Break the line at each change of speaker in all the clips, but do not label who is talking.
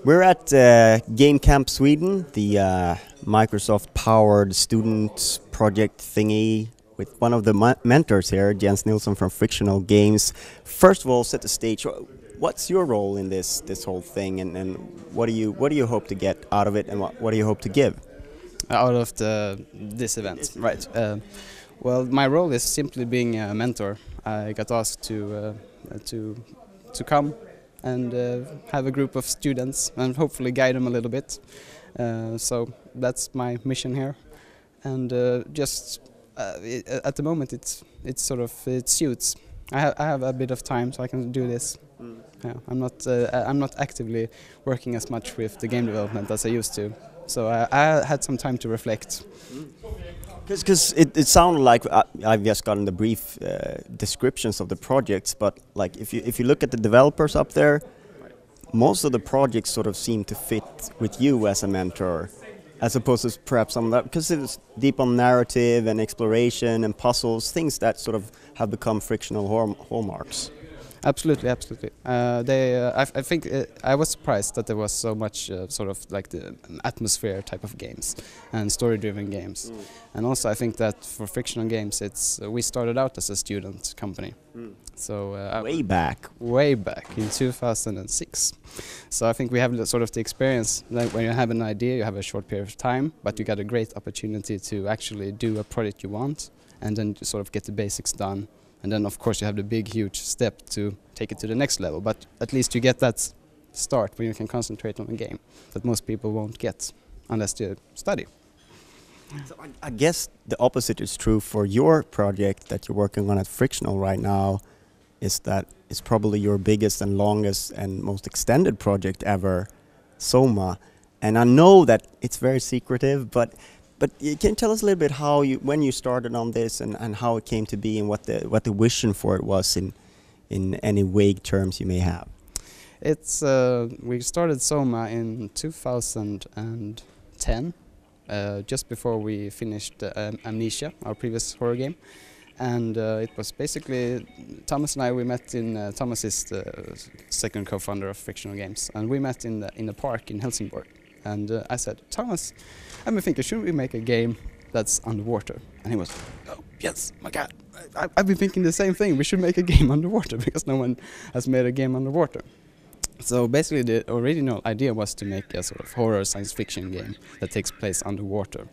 We're at Game Camp Sweden, the Microsoft-powered student project thingy, with one of the mentors here, Jens Nilsson from Frictional Games. First of all, set the stage. What's your role in this whole thing, and what do you hope to get out of it, and what do you hope to give
out of this event? Right. Well, my role is simply being a mentor. I got asked to come and have a group of students and hopefully guide them a little bit. So that's my mission here, and at the moment it suits. I have a bit of time, so I can do this. Yeah, I'm not actively working as much with the game development as I used to, so I had some time to reflect.
Because it sounded like I've just gotten the brief descriptions of the projects, but like if you look at the developers up there, most of the projects sort of seem to fit with you as a mentor, as opposed to perhaps some of that, because it's deep on narrative and exploration and puzzles, things that sort of have become frictional hallmarks.
Absolutely, absolutely. I think I was surprised that there was so much sort of like the atmosphere type of games and story-driven games, and also I think that for Frictional Games, we started out as a student company, so way back in 2006. So I think we have sort of the experience that when you have an idea, you have a short period of time, but you got a great opportunity to actually do a project you want, and then sort of get the basics done. And then, of course, you have the big, huge step to take it to the next level. But at least you get that start where you can concentrate on a game that most people won't get unless you study.
So I guess the opposite is true for your project that you're working on at Frictional right now, is that it's probably your biggest and longest and most extended project ever, Soma. And I know that it's very secretive, but you can tell us a little bit when you started on this and how it came to be, and what the vision for it was in any vague terms you may have.
We started Soma in 2010, just before we finished Amnesia, our previous horror game, and it was basically Thomas and I. We met in Thomas is the second co-founder of Frictional Games, and we met in the park in Helsingborg. And I said, Thomas, I've been thinking, shouldn't we make a game that's underwater? And he was, oh, yes, my God, I've been thinking the same thing. We should make a game underwater because no one has made a game underwater. So basically the original idea was to make a sort of horror science fiction game that takes place underwater.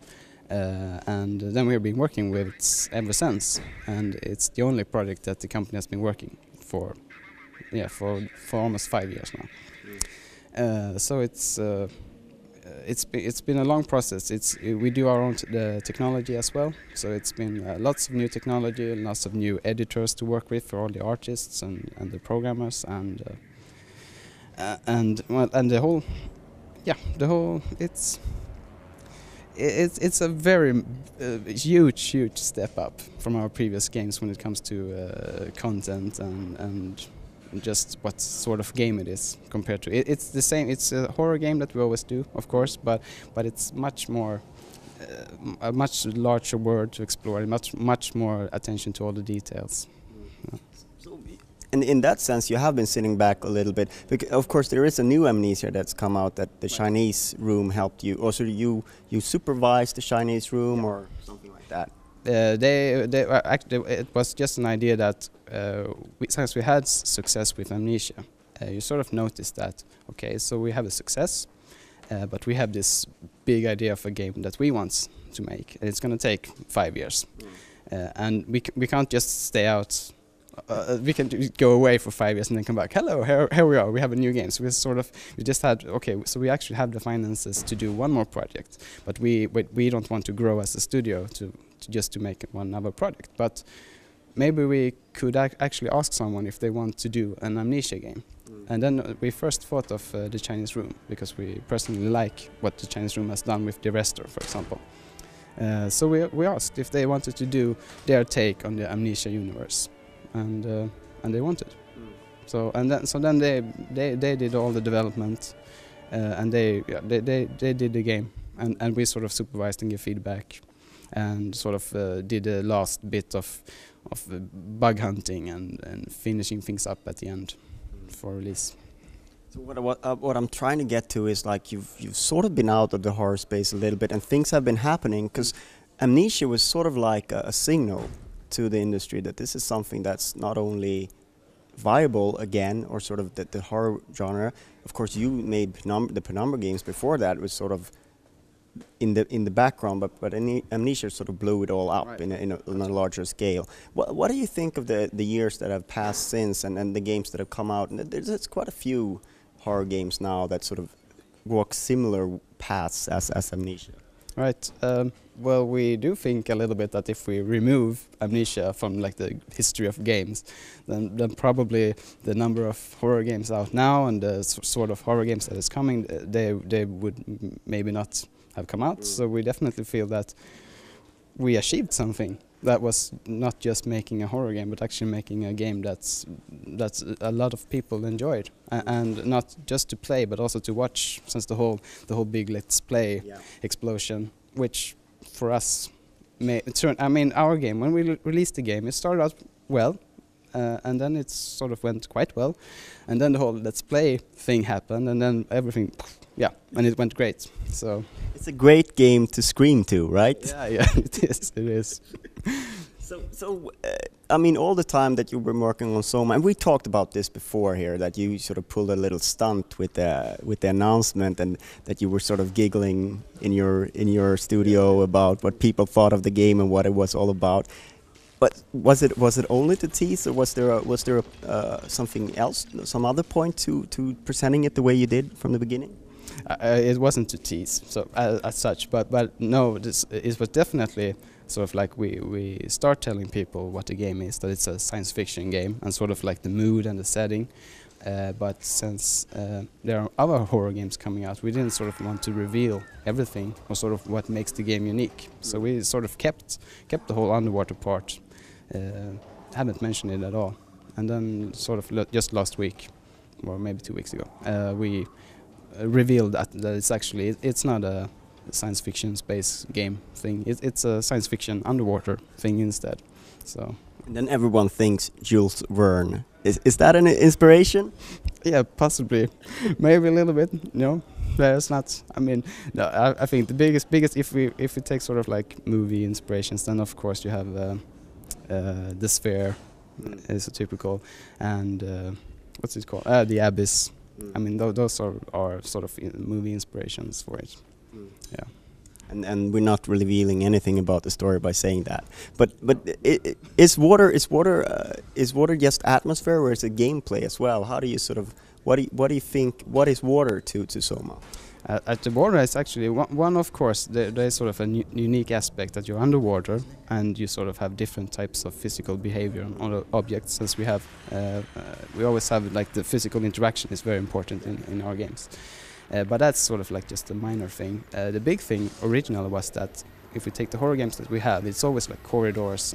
And then we've been working with it ever since. And it's the only project that the company has been working for almost 5 years now. So it's been a long process. We do our own technology as well, so it's been lots of new technology, lots of new editors to work with for all the artists and the programmers, and the whole it's a very huge step up from our previous games when it comes to content and just what sort of game it is compared to it's the same. It's a horror game that we always do, of course, but it's much more a much larger world to explore, and much more attention to all the details. Yeah.
So, and in that sense, you have been sitting back a little bit, because of course there is a new Amnesia that's come out that the Chinese room helped you. Also, you supervised the Chinese room or something like that.
Actually, it was just an idea that since we had success with Amnesia, you sort of noticed that, okay, so we have a success, but we have this big idea of a game that we want to make, and it's going to take 5 years. And we can't just stay out. We can go away for 5 years and then come back. Hello, here we are. We have a new game. So we just had, okay, so we actually have the finances to do one more project, but we don't want to grow as a studio to make one other project. But maybe we could actually ask someone if they want to do an Amnesia game. And then we first thought of the Chinese room, because we personally like what the Chinese room has done with the Restor, for example. So we asked if they wanted to do their take on the Amnesia universe, and they wanted. So then they did all the development, and they did the game, and we sort of supervised and gave feedback. and sort of did the last bit of bug hunting and finishing things up at the end for release.
So what I'm trying to get to is like you've sort of been out of the horror space a little bit, and things have been happening because Amnesia was sort of like a signal to the industry that this is something that's not only viable again, or sort of the horror genre. Of course, you made the Penumbra games before that, was sort of in the background, but Amnesia sort of blew it all up, right, in a larger scale. What do you think of the years that have passed since, and the games that have come out? And there's quite a few horror games now that sort of walk similar paths as Amnesia.
Right. Well, we do think a little bit that if we remove Amnesia from like the history of games, then probably the number of horror games out now and the sort of horror games that is coming, they would maybe not have come out. So we definitely feel that we achieved something that was not just making a horror game, but actually making a game that's a lot of people enjoyed, and not just to play, but also to watch. Since the whole big let's play explosion, which for us, our game, when we released the game, it started out well, and then it sort of went quite well, and then the whole let's play thing happened, and then everything, and it went great. So
it's a great game to scream to, right?
Yeah, it is.
So, I mean, all the time that you've been working on Soma, and we talked about this before here, that you sort of pulled a little stunt with the announcement, and that you were sort of giggling in your studio about what people thought of the game and what it was all about. But was it only to tease, or was there something else, some other point to presenting it the way you did from the beginning?
It wasn't to tease, so as such, but no, it was definitely sort of like we start telling people what the game is, that it's a science fiction game, and sort of like the mood and the setting. But since there are other horror games coming out, we didn't sort of want to reveal everything, or sort of what makes the game unique. So we sort of kept the whole underwater part, haven't mentioned it at all. And then sort of just last week, or maybe 2 weeks ago, we revealed that it's not a science fiction space game thing. It's a science fiction underwater thing instead. So.
And then everyone thinks Jules Verne. Is that an inspiration?
Yeah, possibly, maybe a little bit. No, there's not. I mean, no. I think the biggest if we take sort of like movie inspirations, then of course you have The Sphere, is a typical, and what's it called? The Abyss. I mean, those are sort of movie inspirations for it. Yeah. And
we're not revealing anything about the story by saying that. But is water just atmosphere, or is it gameplay as well? How do you sort of what do you think? What is water to Soma?
At the water, it's actually one. Of course, there's sort of a unique aspect that you're underwater and you sort of have different types of physical behavior on the objects. Since we have, we always have like the physical interaction is very important in our games. But that's sort of like just a minor thing. The big thing originally was that if we take the horror games that we have, it's always like corridors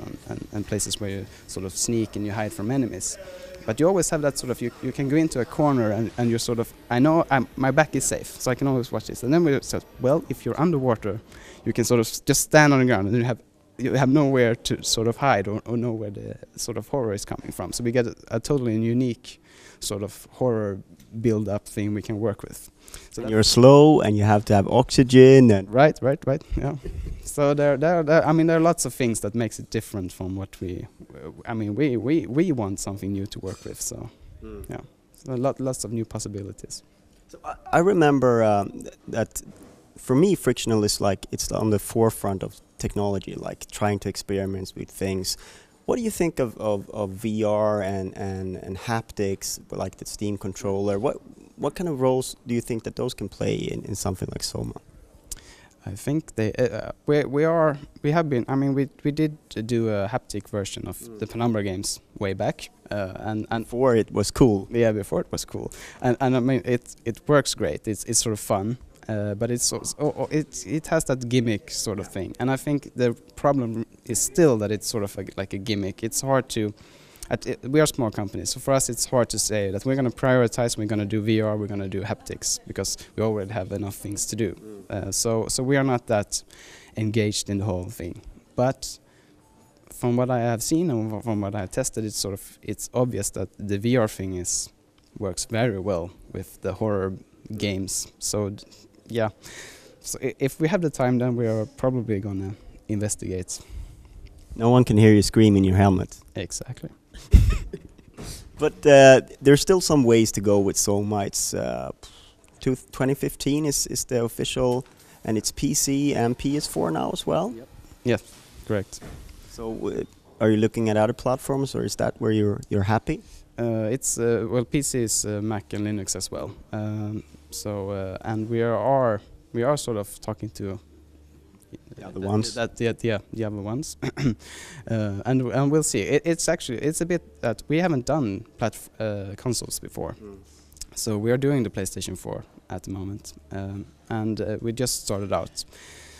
and places where you sort of sneak and you hide from enemies. But you always have that sort of, you can go into a corner and you're sort of, I know my back is safe, so I can always watch this. And then we said, well, if you're underwater, you can sort of just stand on the ground and you have nowhere to sort of hide or know where the sort of horror is coming from. So we get a totally unique sort of horror build-up thing we can work with. So
you're slow and you have to have oxygen and
right, yeah. So there are lots of things that makes it different from what we want something new to work with. So yeah, so lots of new possibilities.
So I remember that for me, Frictional is like it's on the forefront of technology, like trying to experiment with things. What do you think of VR and haptics, like the Steam controller? What kind of roles do you think that those can play in something like Soma?
I think we have been. I mean, we did do a haptic version of the Penumbra games way back, and
before it was cool.
Yeah, before it was cool, and I mean it works great. It's sort of fun. But it has that gimmick sort of thing, and I think the problem is still that it's sort of like a gimmick. It's hard to. We are small companies, so for us it's hard to say that we're going to prioritize. We're going to do VR. We're going to do haptics because we already have enough things to do. So we are not that engaged in the whole thing. But from what I have seen and from what I have tested, it's obvious that the VR thing works very well with the horror games. So yeah, so if we have the time, then we are probably gonna investigate.
No one can hear you scream in your helmet.
Exactly.
But there's still some ways to go with Soma. It's 2015 is the official, and it's PC and PS4 now as well.
Yep. Yes, correct.
So are you looking at other platforms, or is that where you're happy?
It's well, PC is Mac and Linux as well. And we are sort of talking to
the other ones.
The other ones, and we'll see. It's a bit that we haven't done consoles before. So we are doing the PlayStation 4 at the moment, and we just started out.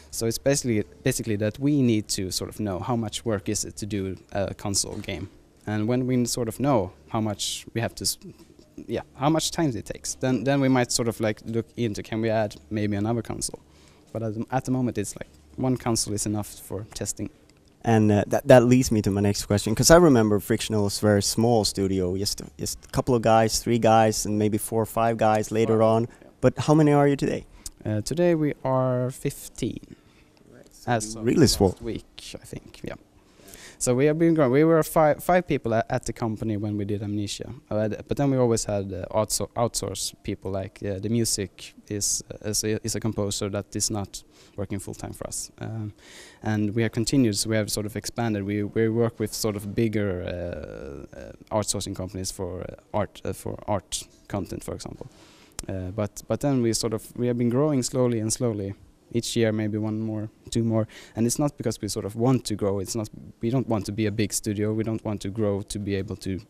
So it's basically that we need to sort of know how much work is it to do a console game, and when we sort of know how much we have to, how much time it takes, then we might sort of like look into, can we add maybe another console? But at the moment it's like one console is enough for testing.
And that leads me to my next question, because I remember Frictional was a very small studio, just a couple of guys, 3 guys, and maybe 4 or 5 guys later on. Yeah. But how many are you today?
Today we are 15.
Right. So as really small.
Last week, I think. Yeah. So we have been growing. We were five people at the company when we did Amnesia, but then we always had outsource people. Like the music is a composer that is not working full time for us, and we have continued. So we have sort of expanded. We work with sort of bigger outsourcing companies for art content, for example. But then we have been growing slowly and slowly. Each year, maybe 1 more, 2 more, and it's not because we sort of want to grow. It's not. We don't want to be a big studio. We don't want to grow to be able to,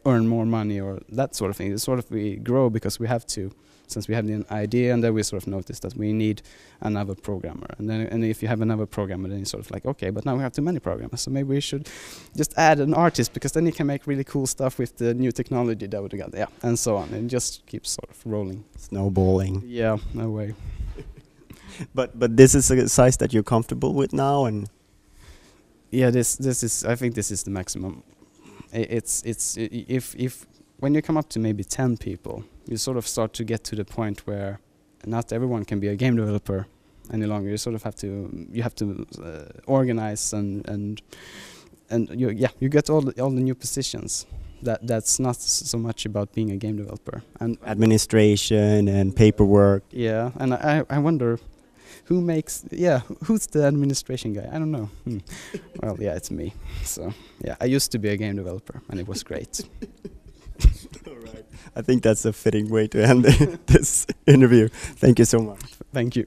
earn more money or that sort of thing. It's sort of we grow because we have to, since we have the idea, and then we sort of notice that we need another programmer. And if you have another programmer, then you're sort of like, okay, but now we have too many programmers, so maybe we should just add an artist, because then you can make really cool stuff with the new technology that we got. Yeah, and so on. And it just keeps sort of rolling.
Snowballing.
Yeah, no way.
But this is a size that you're comfortable with now, and
this is, I think this is the maximum. It's if when you come up to maybe 10 people, you sort of start to get to the point where not everyone can be a game developer any longer. You sort of have to organize and you get all the new positions. That's not so much about being a game developer and
administration and paperwork.
Yeah, and I wonder who's the administration guy? I don't know. Well, yeah, it's me. So yeah, I used to be a game developer and it was great.
All right. I think that's a fitting way to end this interview. Thank you so much.
Thank you.